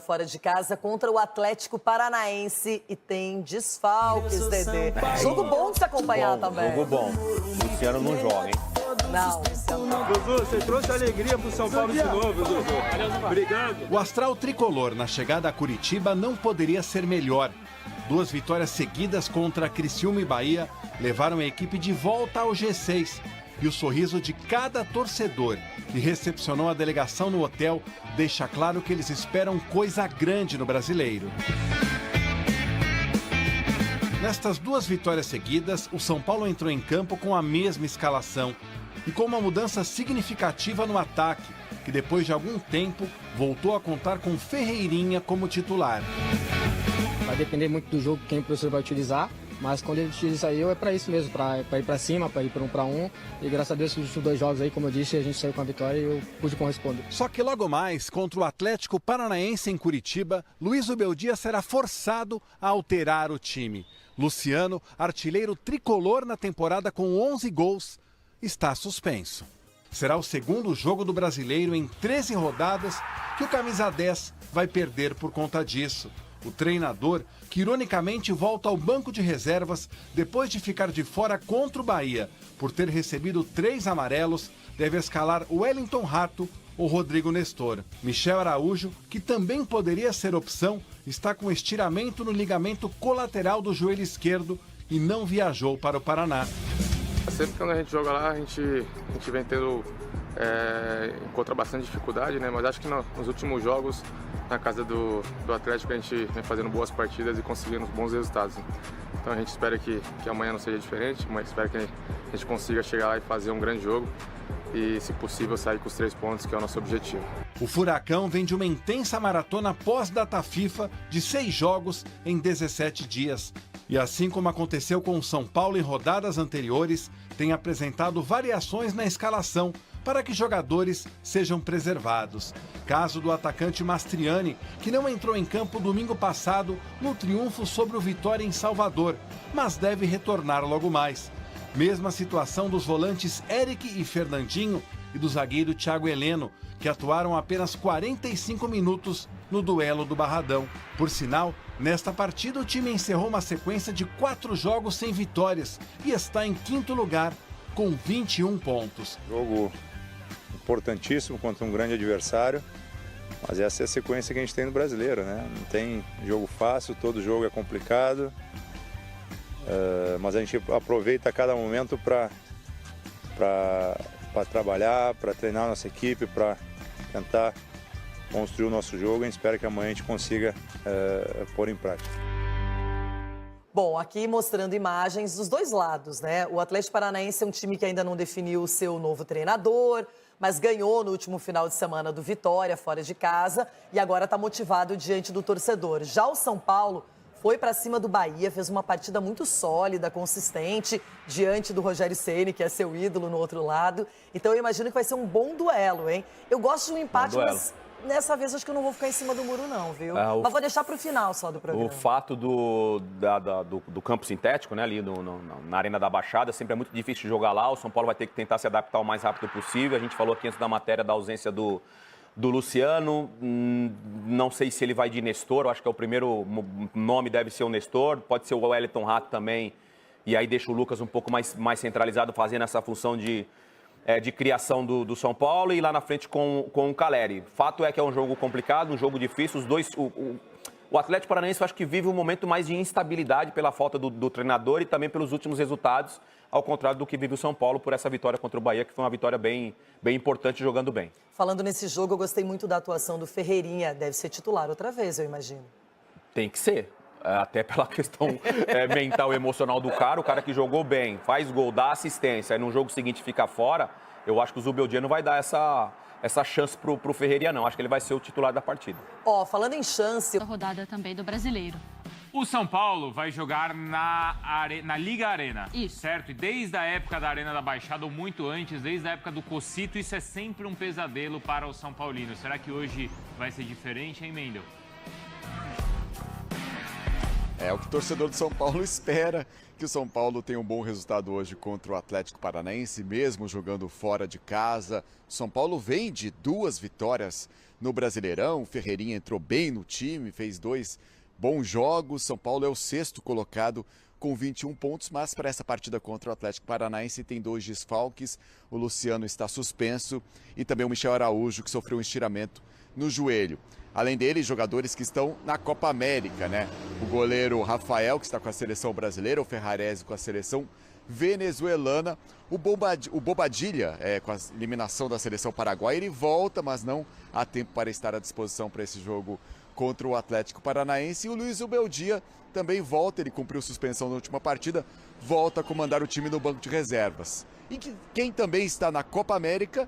Fora de casa contra o Atlético Paranaense e tem desfalques, Dedê. Jogo bom de se acompanhar também. Jogo bom. Luciano não joga, hein? Não. Dudu, você trouxe alegria pro São Paulo de novo, Dudu. Obrigado. O astral tricolor na chegada a Curitiba não poderia ser melhor. 2 vitórias seguidas contra Criciúma e Bahia levaram a equipe de volta ao G6. E o sorriso de cada torcedor que recepcionou a delegação no hotel deixa claro que eles esperam coisa grande no Brasileiro. Nestas 2 vitórias seguidas, o São Paulo entrou em campo com a mesma escalação e com uma mudança significativa no ataque, que depois de algum tempo voltou a contar com Ferreirinha como titular. Vai depender muito do jogo, quem o professor vai utilizar. Mas quando ele utiliza eu, é para isso mesmo, para ir para cima, para ir para 1 para 1. E graças a Deus, os 2 jogos aí, como eu disse, a gente saiu com a vitória e eu pude corresponder. Só que logo mais, contra o Atlético Paranaense em Curitiba, Luiz Ubeldia será forçado a alterar o time. Luciano, artilheiro tricolor na temporada com 11 gols, está suspenso. Será o 2º jogo do Brasileiro em 13 rodadas que o camisa 10 vai perder por conta disso. O treinador, que ironicamente volta ao banco de reservas depois de ficar de fora contra o Bahia por ter recebido 3 amarelos, deve escalar Wellington Rato ou Rodrigo Nestor. Michel Araújo, que também poderia ser opção, está com estiramento no ligamento colateral do joelho esquerdo e não viajou para o Paraná. Sempre quando a gente joga lá, a gente vem tendo encontra bastante dificuldade, né? Mas acho que nos últimos jogos, na casa do Atlético, a gente vem fazendo boas partidas e conseguindo bons resultados. Então a gente espera que amanhã não seja diferente, mas espera que a gente consiga chegar lá e fazer um grande jogo e, se possível, sair com os 3 pontos, que é o nosso objetivo. O Furacão vem de uma intensa maratona pós-data FIFA de 6 jogos em 17 dias. E assim como aconteceu com o São Paulo em rodadas anteriores, tem apresentado variações na escalação para que jogadores sejam preservados. Caso do atacante Mastriani, que não entrou em campo domingo passado no triunfo sobre o Vitória em Salvador, mas deve retornar logo mais. Mesma situação dos volantes Eric e Fernandinho e do zagueiro Thiago Heleno, que atuaram apenas 45 minutos no duelo do Barradão. Por sinal, nesta partida o time encerrou uma sequência de 4 jogos sem vitórias e está em 5º lugar com 21 pontos. Jogo importantíssimo contra um grande adversário, mas essa é a sequência que a gente tem no Brasileiro, né? Não tem jogo fácil, todo jogo é complicado, mas a gente aproveita cada momento para trabalhar, para treinar a nossa equipe, para tentar construir o nosso jogo. A gente espera que amanhã a gente consiga pôr em prática. Bom, aqui mostrando imagens dos 2 lados, né? O Atlético Paranaense é um time que ainda não definiu o seu novo treinador, mas ganhou no último final de semana do Vitória, fora de casa, e agora está motivado diante do torcedor. Já o São Paulo foi para cima do Bahia, fez uma partida muito sólida, consistente, diante do Rogério Ceni, que é seu ídolo no outro lado. Então eu imagino que vai ser um bom duelo, hein? Eu gosto de um empate, mas nessa vez acho que eu não vou ficar em cima do muro não, viu? Mas vou deixar para o final só do programa. O fato do campo sintético, né, ali na Arena da Baixada, sempre é muito difícil de jogar lá. O São Paulo vai ter que tentar se adaptar o mais rápido possível. A gente falou aqui antes da matéria da ausência do Luciano, não sei se ele vai de Nestor, eu acho que é o primeiro nome, deve ser o Nestor, pode ser o Wellington Rato também, e aí deixa o Lucas um pouco mais centralizado, fazendo essa função de criação do São Paulo, e lá na frente com o Caleri. Fato é que é um jogo complicado, um jogo difícil, os dois... O Atlético Paranaense, eu acho que vive um momento mais de instabilidade pela falta do treinador e também pelos últimos resultados, ao contrário do que vive o São Paulo por essa vitória contra o Bahia, que foi uma vitória bem importante, jogando bem. Falando nesse jogo, eu gostei muito da atuação do Ferreirinha. Deve ser titular outra vez, eu imagino. Tem que ser. Até pela questão mental e emocional do cara. O cara que jogou bem, faz gol, dá assistência, e no jogo seguinte fica fora, eu acho que o Zubeldia não vai dar essa chance pro Ferreirinha, não. Acho que ele vai ser o titular da partida. Falando em chance... A rodada também do Brasileiro. O São Paulo vai jogar na Liga Arena. Isso. Certo? E desde a época da Arena da Baixada, ou muito antes, desde a época do Cocito, isso é sempre um pesadelo para o São Paulino. Será que hoje vai ser diferente, hein, Mendel? É o que o torcedor do São Paulo espera, que o São Paulo tenha um bom resultado hoje contra o Atlético Paranaense, mesmo jogando fora de casa. O São Paulo vem de 2 vitórias no Brasileirão, o Ferreirinha entrou bem no time, fez 2 bons jogos. São Paulo é o 6º colocado com 21 pontos, mas para essa partida contra o Atlético Paranaense tem 2 desfalques. O Luciano está suspenso e também o Michel Araújo, que sofreu um estiramento no joelho. Além dele, jogadores que estão na Copa América, né? O goleiro Rafael, que está com a seleção brasileira, o Ferrarese com a seleção venezuelana. O Bobadilha, com a eliminação da seleção paraguaia, ele volta, mas não há tempo para estar à disposição para esse jogo contra o Atlético Paranaense. E o Luiz Ubeldia também volta, ele cumpriu suspensão na última partida, volta a comandar o time no banco de reservas. E quem também está na Copa América,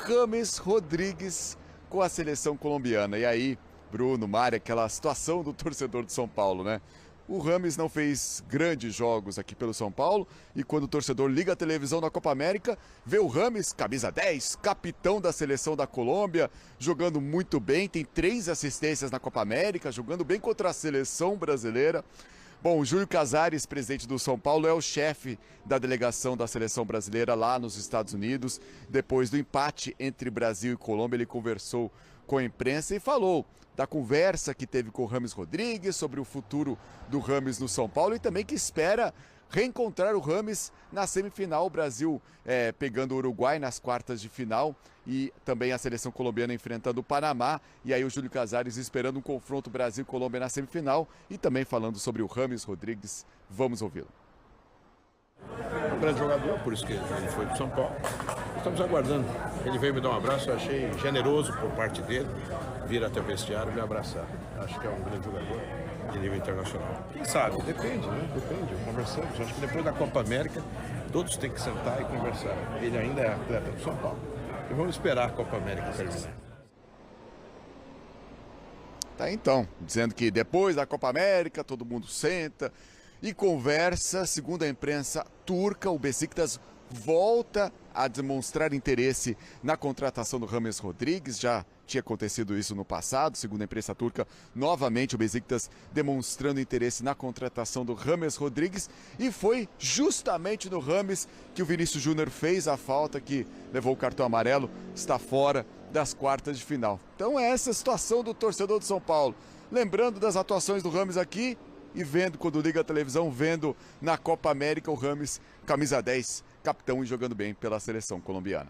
James Rodrigues, com a seleção colombiana. E aí, Bruno, Mário, aquela situação do torcedor de São Paulo, né? O James não fez grandes jogos aqui pelo São Paulo e quando o torcedor liga a televisão na Copa América, vê o James, camisa 10, capitão da seleção da Colômbia, jogando muito bem, tem 3 assistências na Copa América, jogando bem contra a seleção brasileira. Bom, o Júlio Casares, presidente do São Paulo, é o chefe da delegação da seleção brasileira lá nos Estados Unidos. Depois do empate entre Brasil e Colômbia, ele conversou com a imprensa e falou da conversa que teve com o James Rodrigues, sobre o futuro do James no São Paulo e também que espera reencontrar o James na semifinal. O Brasil pegando o Uruguai nas quartas de final e também a seleção colombiana enfrentando o Panamá. E aí o Júlio Casares esperando um confronto Brasil-Colômbia na semifinal e também falando sobre o James Rodrigues. Vamos ouvi-lo. Um grande jogador, por isso que ele foi para São Paulo. Estamos aguardando. Ele veio me dar um abraço, eu achei generoso por parte dele vir até o vestiário e me abraçar. Acho que é um grande jogador de nível internacional. Quem sabe? Depende, né? Depende. Conversamos. Acho que depois da Copa América, todos têm que sentar e conversar. Ele ainda é atleta do São Paulo. E vamos esperar a Copa América terminar. Tá então, dizendo que depois da Copa América, todo mundo senta e conversa. Segundo a imprensa turca, o Beşiktaş volta a demonstrar interesse na contratação do James Rodrigues. Já tinha acontecido isso no passado, segundo a imprensa turca. Novamente o Beşiktaş demonstrando interesse na contratação do James Rodrigues. E foi justamente no James que o Vinícius Júnior fez a falta, que levou o cartão amarelo, está fora das quartas de final. Então é essa a situação do torcedor de São Paulo. Lembrando das atuações do James aqui e vendo, quando liga a televisão, vendo na Copa América o James, camisa 10, capitão e jogando bem pela seleção colombiana.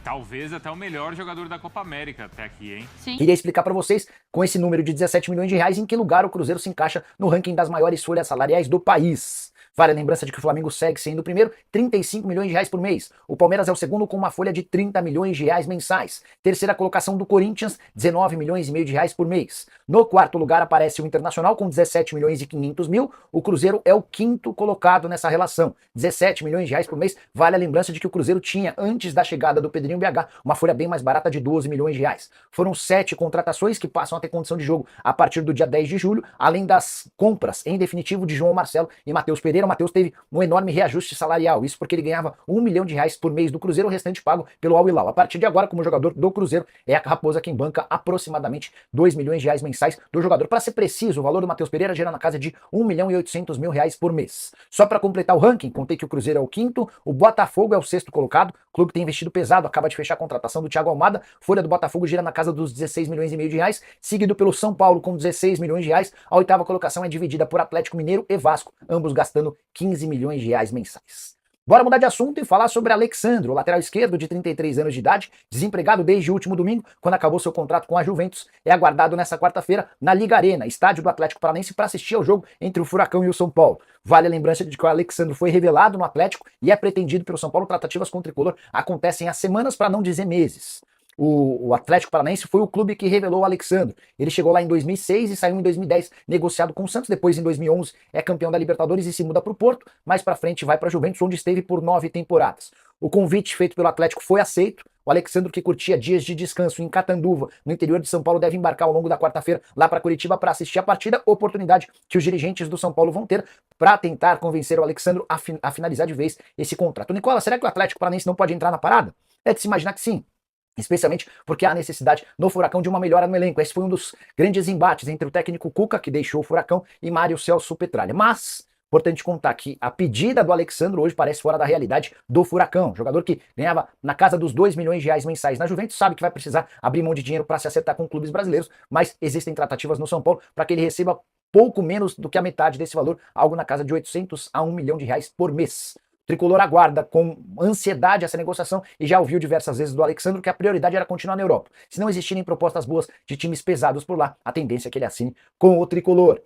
Talvez até o melhor jogador da Copa América até aqui, hein? Sim. Queria explicar para vocês, com esse número de 17 milhões de reais, em que lugar o Cruzeiro se encaixa no ranking das maiores folhas salariais do país. Vale a lembrança de que o Flamengo segue sendo o primeiro, 35 milhões de reais por mês. O Palmeiras é o segundo com uma folha de 30 milhões de reais mensais. Terceira colocação do Corinthians, 19 milhões e meio de reais por mês. No quarto lugar aparece o Internacional com 17 milhões e 500 mil. O Cruzeiro é o quinto colocado nessa relação, 17 milhões de reais por mês. Vale a lembrança de que o Cruzeiro tinha, antes da chegada do Pedrinho BH, uma folha bem mais barata de 12 milhões de reais. Foram 7 contratações que passam a ter condição de jogo a partir do dia 10 de julho, além das compras, em definitivo, de João Marcelo e Matheus Pereira. O Matheus teve um enorme reajuste salarial, isso porque ele ganhava 1 milhão de reais por mês do Cruzeiro, o restante pago pelo Al Hilal. A partir de agora, como jogador do Cruzeiro, é a Raposa quem banca aproximadamente 2 milhões de reais mensais do jogador. Para ser preciso, o valor do Matheus Pereira gira na casa de 1 milhão e 800 mil reais por mês. Só para completar o ranking, contei que o Cruzeiro é o quinto, o Botafogo é o sexto colocado, o clube tem investido pesado, acaba de fechar a contratação do Thiago Almada, folha do Botafogo gira na casa dos 16 milhões e meio de reais, seguido pelo São Paulo com 16 milhões de reais. A oitava colocação é dividida por Atlético Mineiro e Vasco, ambos gastando 15 milhões de reais mensais. Bora mudar de assunto e falar sobre Alexandro, lateral esquerdo de 33 anos de idade, desempregado desde o último domingo, quando acabou seu contrato com a Juventus. É aguardado nessa quarta-feira na Liga Arena, estádio do Atlético Paranaense, para assistir ao jogo entre o Furacão e o São Paulo. Vale a lembrança de que o Alexandro foi revelado no Atlético e é pretendido pelo São Paulo. Tratativas com o tricolor acontecem há semanas, para não dizer meses. O Atlético Paranaense foi o clube que revelou o Alexandro. Ele chegou lá em 2006 e saiu em 2010 negociado com o Santos. Depois, em 2011, é campeão da Libertadores e se muda para o Porto. Mais para frente vai para a Juventus, onde esteve por 9 temporadas. O convite feito pelo Atlético foi aceito. O Alexandro, que curtia dias de descanso em Catanduva, no interior de São Paulo, deve embarcar ao longo da quarta-feira lá para Curitiba para assistir a partida. Oportunidade que os dirigentes do São Paulo vão ter para tentar convencer o Alexandro a finalizar de vez esse contrato. Nicola, será que o Atlético Paranaense não pode entrar na parada? É de se imaginar que sim. Especialmente porque há necessidade no Furacão de uma melhora no elenco. Esse foi um dos grandes embates entre o técnico Cuca, que deixou o Furacão, e Mário Celso Petralha. Mas, importante contar que a pedida do Alexandro hoje parece fora da realidade do Furacão. Jogador que ganhava na casa dos 2 milhões de reais mensais na Juventus, sabe que vai precisar abrir mão de dinheiro para se acertar com clubes brasileiros, mas existem tratativas no São Paulo para que ele receba pouco menos do que a metade desse valor, algo na casa de 800 a 1 milhão de reais por mês. O Tricolor aguarda com ansiedade essa negociação e já ouviu diversas vezes do Alexandro que a prioridade era continuar na Europa. Se não existirem propostas boas de times pesados por lá, a tendência é que ele assine com o Tricolor.